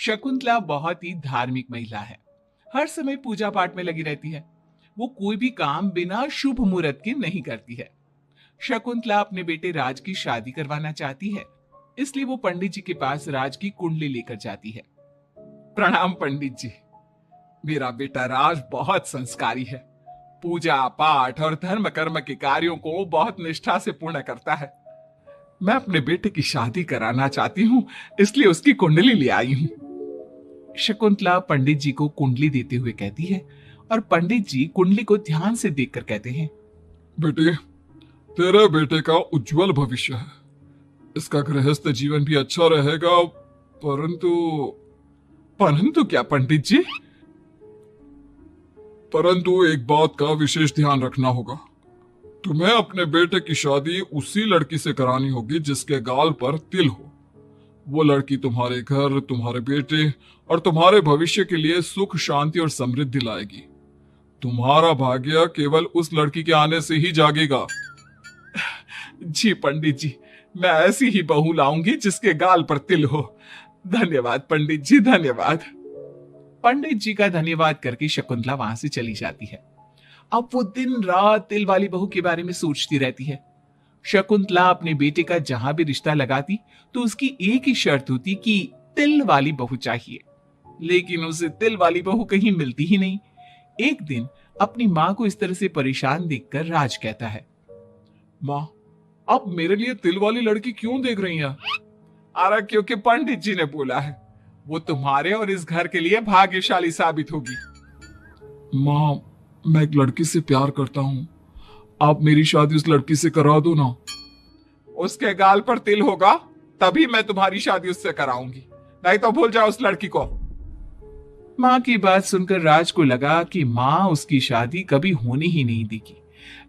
शकुंतला बहुत ही धार्मिक महिला है। हर समय पूजा पाठ में लगी रहती है। वो कोई भी काम बिना शुभ मुहूर्त के नहीं करती है। शकुंतला अपने बेटे राज की शादी करवाना चाहती है, इसलिए वो पंडित जी के पास राज की कुंडली लेकर जाती है। प्रणाम पंडित जी, मेरा बेटा राज बहुत संस्कारी है। पूजा पाठ और धर्म कर्म के कार्यों को बहुत निष्ठा से पूर्ण करता है। मैं अपने बेटे की शादी कराना चाहती हूँ, इसलिए उसकी कुंडली ले आई हूँ। शकुंतला पंडित जी को कुंडली देते हुए कहती है और पंडित जी कुंडली को ध्यान से देखकर कहते हैं, बेटे, तेरे बेटे का उज्जवल भविष्य है। इसका गृहस्थ जीवन भी अच्छा रहेगा, परंतु परंतु क्या पंडित जी? परंतु एक बात का विशेष ध्यान रखना होगा। तुम्हें अपने बेटे की शादी उसी लड़की से करानी होगी जिसके गाल पर तिल हो। वो लड़की तुम्हारे घर, तुम्हारे बेटे और तुम्हारे भविष्य के लिए सुख, शांति और समृद्धि लाएगी। तुम्हारा भाग्य केवल उस लड़की के आने से ही जागेगा। जी पंडित जी, मैं ऐसी ही बहू लाऊंगी जिसके गाल पर तिल हो। धन्यवाद पंडित जी, धन्यवाद। पंडित जी का धन्यवाद करके शकुंतला वहां से चली जाती है। अब वो दिन रात तिल वाली बहू के बारे में सोचती रहती है। शकुंतला अपने बेटे का जहां भी रिश्ता लगाती तो उसकी एक ही शर्त होती कि तिल वाली बहू चाहिए, लेकिन उसे तिल वाली बहू कहीं मिलती ही नहीं। एक दिन अपनी माँ को इस तरह से परेशान देखकर राज कहता है, माँ, आप मेरे लिए तिल वाली लड़की क्यों देख रही हैं? अरे क्योंकि पंडित जी ने बोला है, वो तुम्हारे और इस घर के लिए भाग्यशाली साबित होगी। माँ, मैं एक लड़की से प्यार करता हूँ। आप मेरी शादी उस लड़की से करा दो ना। उसके गाल पर तिल होगा तभी मैं तुम्हारी शादी उससे कराऊंगी, नहीं तो भूल जाओ उस लड़की को। माँ की बात सुनकर राज को लगा कि माँ उसकी शादी कभी होने ही नहीं देगी,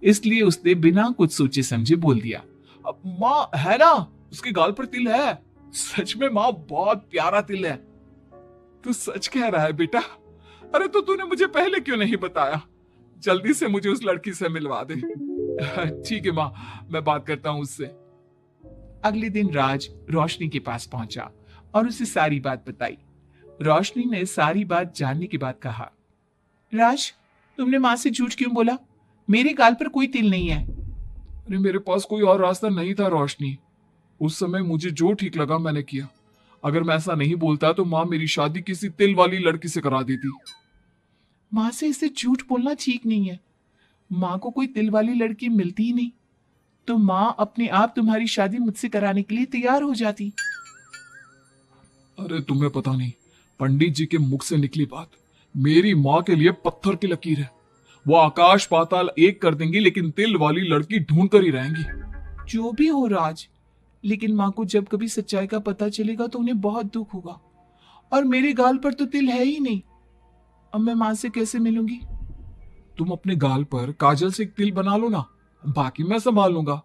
इसलिए उसने बिना कुछ सोचे समझे बोल दिया, माँ है ना, उसके गाल पर तिल है। सच में माँ, बहुत प्यारा तिल है। तू सच कह रहा है बेटा? अरे तो तूने मुझे पहले क्यों नहीं बताया? जल्दी से मुझे उस लड़की से मिलवा दे। ठीक है माँ, मैं बात करता हूँ उससे। अगले दिन राज रोशनी के पास पहुंचा और उसे सारी बात बताई। रोशनी ने सारी बात जानने के बाद कहा, राज, तुमने माँ से झूठ क्यों बोला? मेरे गाल पर कोई तिल नहीं है। अरे मेरे पास कोई और रास्ता नहीं था रोशनी। उस समय मुझे जो ठीक लगा मैंने किया। अगर मैं ऐसा नहीं बोलता तो माँ मेरी शादी किसी तिल वाली लड़की से करा देती। माँ से इसे झूठ बोलना ठीक नहीं है। माँ को कोई तिल वाली लड़की मिलती ही नहीं, तो माँ अपने आप तुम्हारी शादी मुझसे कराने के लिए तैयार हो जाती। अरे तुम्हें पता नहीं, पंडित जी के मुख से निकली बात मेरी माँ के लिए पत्थर की लकीर है। वो आकाश पाताल एक कर देंगी, लेकिन तिल वाली लड़की ढूंढ कर ही रहेंगी। जो भी हो राज, लेकिन माँ को जब कभी सच्चाई का पता चलेगा तो उन्हें बहुत दुख होगा। और मेरे गाल पर तो तिल है ही नहीं, अब मैं माँ से कैसे मिलूंगी? तुम अपने गाल पर काजल से एक तिल बना लो ना, बाकी मैं संभाल लूंगा।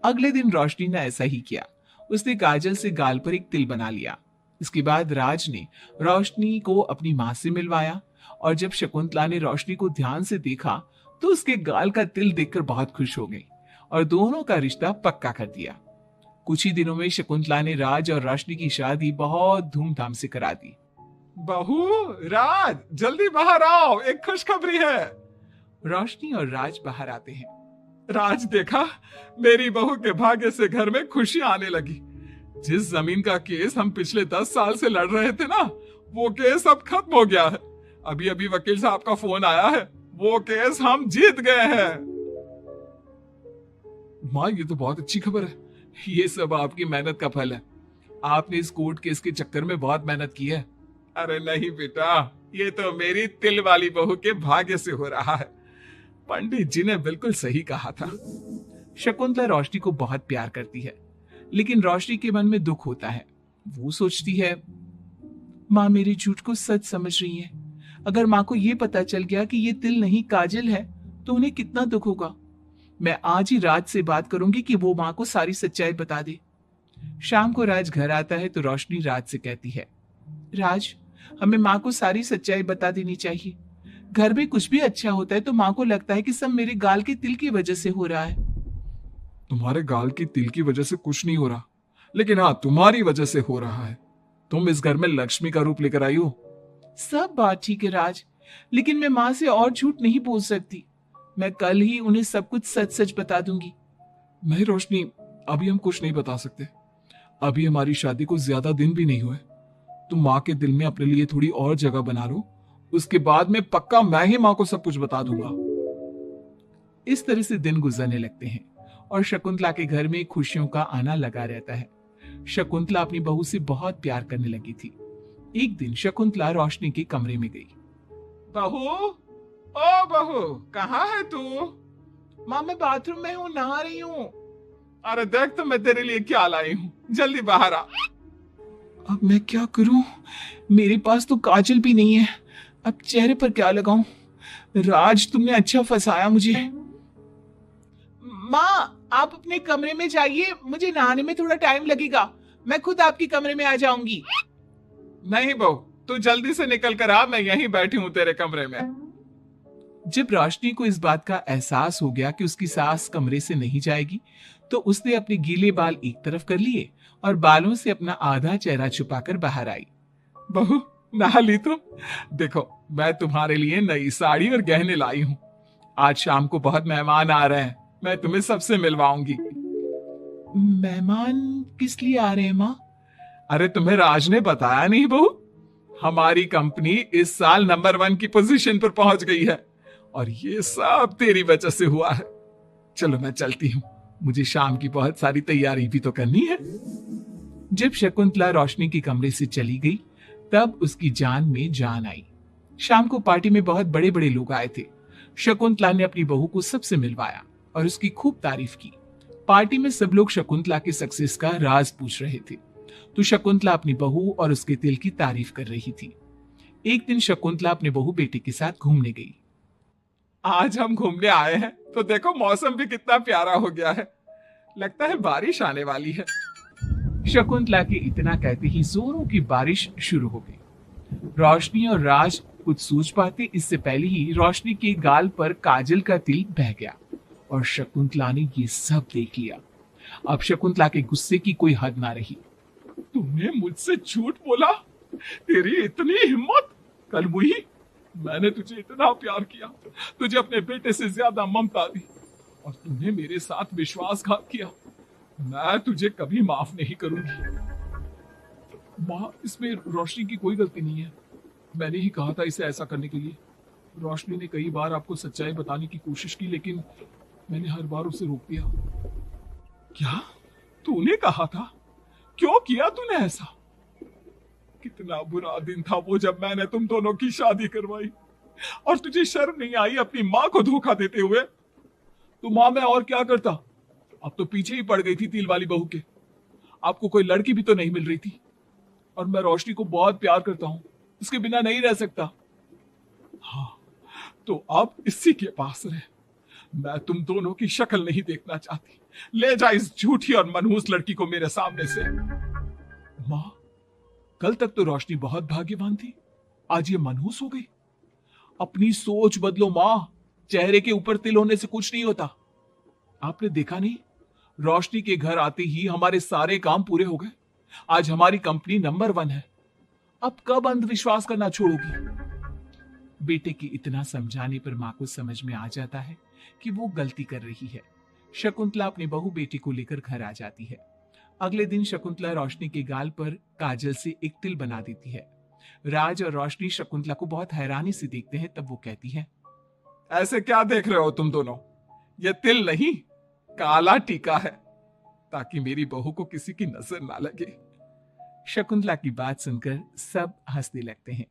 अगले दिन रोशनी ने ऐसा ही किया। उसने काजल से गाल पर एक तिल बना लिया। इसके बाद राज ने रोशनी को अपनी माँ से मिलवाया, और जब शकुंतला ने रोशनी को ध्यान से देखा तो उसके गाल का तिल देखकर बहुत खुश हो गई और दोनों का रिश्ता पक्का कर दिया। कुछ ही दिनों में शकुंतला ने राज और रोशनी की शादी बहुत धूमधाम से करा दी। बहू, राज, जल्दी बाहर आओ, एक खुशखबरी है। रोशनी और राज बाहर आते हैं। राज, देखा, मेरी बहू के भाग्य से घर में खुशी आने लगी। जिस जमीन का केस हम पिछले 10 साल से लड़ रहे थे ना, वो केस अब खत्म हो गया है। अभी अभी वकील साहब का फोन आया है, वो केस हम जीत गए हैं। माँ, ये तो बहुत अच्छी खबर है। ये सब आपकी मेहनत का फल है। आपने इस कोर्ट केस के चक्कर में बहुत मेहनत की है। अरे नहीं बेटा, ये तो मेरी तिल वाली बहू के भाग्य से हो रहा है। पंडित जी ने बिल्कुल सही कहा था। शकुंतला रोशनी को बहुत प्यार करती है, लेकिन रोशनी के मन में दुख होता है। वो सोचती है, माँ मेरे झूठ को सच समझ रही है। अगर माँ को ये पता चल गया कि ये तिल नहीं काजल है तो उन्हें कितना दुख होगा। मैं आज ही राज से बात करूंगी कि वो माँ को सारी सच्चाई बता दे। शाम को राज घर आता है तो रोशनी राज से कहती है, राज, हमें माँ को सारी सच्चाई बता देनी चाहिए। घर में कुछ भी अच्छा होता है तो माँ को लगता है कि सब मेरे गाल के तिल की वजह से हो रहा है। तुम्हारे गाल की तिल की वजह से कुछ नहीं हो रहा, लेकिन हाँ, तुम्हारी वजह से हो रहा है। तुम इस घर में लक्ष्मी का रूप लेकर आई हो। सब बात ठीक है राज, लेकिन मैं माँ से और झूठ नहीं बोल सकती। मैं कल ही उन्हें सब कुछ सच सच बता दूंगी। नहीं रोशनी, अभी हम कुछ नहीं बता सकते। अभी हमारी शादी को ज्यादा दिन भी नहीं हुए। तुम माँ के दिल में अपने लिए थोड़ी और जगह बना लो, उसके बाद में पक्का मैं ही माँ को सब कुछ बता दूंगा। इस तरह से दिन गुजरने लगते हैं और शकुंतला के घर में खुशियों का आना लगा रहता है। शकुंतला अपनी बहू से बहुत प्यार करने लगी थी। एक दिन शकुंतला रोशनी के कमरे में गई। बहू, ओ बहू, कहाँ है तू? माँ मैं बाथरूम में हूँ, नहा रही हूँ। अरे देख तो मैं तेरे लिए क्या लाई हूँ, जल्दी बाहर आ। अब मैं क्या करूं? मेरे पास तो काजल भी नहीं है, अब चेहरे पर क्या लगाऊं? राज तुमने अच्छा फंसाया मुझे। माँ आप अपने कमरे में जाइए, मुझे नहाने में थोड़ा टाइम लगेगा, मैं खुद आपके कमरे में आ जाऊंगी। नहीं बहू, तू जल्दी से निकल कर आ, मैं यहीं बैठी हूँ तेरे कमरे में। जब रोशनी को इस बात का एहसास हो गया कि उसकी सास कमरे से नहीं जाएगी, तो उसने अपने गीले बाल एक तरफ कर लिए और बालों से अपना आधा चेहरा छुपाकर बाहर आई। बहू नहा ली तुम? देखो मैं तुम्हारे लिए नई साड़ी और गहने लाई हूँ। आज शाम को बहुत मेहमान आ रहे हैं, मैं तुम्हें सबसे मिलवाऊंगी। मेहमान किस लिए आ रहे हैं माँ? अरे तुम्हें राज ने बताया नहीं बहू? हमारी कंपनी इस साल नंबर 1 की पोजीशन पर पहुंच गई है और ये सब तेरी वजह से हुआ है। चलो मैं चलती हूँ, मुझे शाम की बहुत सारी तैयारी भी तो करनी है। जब शकुंतला रोशनी के कमरे से चली गई, तब उसकी जान में जान आई। शाम को पार्टी में बहुत बड़े बड़े लोग आए थे। शकुंतला ने अपनी बहू को सबसे मिलवाया और उसकी खूब तारीफ की। पार्टी में सब लोग शकुंतला के सक्सेस का राज पूछ रहे थे, तो शकुंतला अपनी बहू और उसके दिल की तारीफ कर रही थी। एक दिन शकुंतला अपने बहू बेटे के साथ घूमने गई। आज हम घूमने आए हैं तो देखो मौसम भी कितना प्यारा हो गया है, लगता है बारिश आने वाली है। शकुंतला के इतना कहते ही जोरों की बारिश शुरू हो गई। रोशनी और राज कुछ सोच पाते इससे पहले ही रोशनी के गाल पर काजल का तिल बह गया और शकुंतला ने ये सब देख लिया। अब शकुंतला के गुस्से की कोई हद ना रही। तुमने मुझसे झूठ बोला? तेरी इतनी हिम्मत? कल वही मैंने तुझे इतना प्यार किया, तुझे अपने बेटे से ज्यादा ममता दी और तूने मेरे साथ विश्वासघात किया। मैं तुझे कभी माफ नहीं करूंगी। माँ इसमें रोशनी की कोई गलती नहीं है, मैंने ही कहा था इसे ऐसा करने के लिए। रोशनी ने कई बार आपको सच्चाई बताने की कोशिश की, लेकिन मैंने हर बार उसे रोक दिया। क्या तूने कहा था? क्यों किया तूने ऐसा? कितना बुरा दिन था वो जब मैंने तुम दोनों की शादी करवाई और तुझे शर्म नहीं आई अपनी माँ को धोखा देते हुए? तो माँ मैं और क्या करता, अब तो पीछे ही पड़ गई थी तिल वाली बहू के। आपको कोई लड़की भी तो नहीं मिल रही थी और मैं रोशनी को बहुत प्यार करता हूँ, इसके बिना नहीं रह सकता। हाँ तो अब इसी के पास रहे, मैं तुम दोनों की शक्ल नहीं देखना चाहती। ले जा इस झूठी और मनहूस लड़की को मेरे सामने से। माँ कल तक तो रोशनी बहुत भाग्यवान थी, आज ये मनहूस हो गई। अपनी सोच बदलो माँ, चेहरे के ऊपर तिल होने से कुछ नहीं होता। आपने देखा नहीं, रोशनी के घर आते ही हमारे सारे काम पूरे हो गए। आज हमारी कंपनी नंबर 1 है। अब कब अंधविश्वास करना छोड़ोगी? बेटे के इतना समझाने पर माँ को समझ में आ जाता है कि वो गलती कर रही है। शकुंतला अपने बहू बेटी को लेकर घर आ जाती है। अगले दिन शकुंतला रोशनी के गाल पर काजल से एक तिल बना देती है। राज और रोशनी शकुंतला को बहुत हैरानी से देखते हैं, तब वो कहती है, ऐसे क्या देख रहे हो तुम दोनों? ये तिल नहीं, काला टीका है, ताकि मेरी बहू को किसी की नजर ना लगे। शकुंतला की बात सुनकर सब हंसने लगते हैं।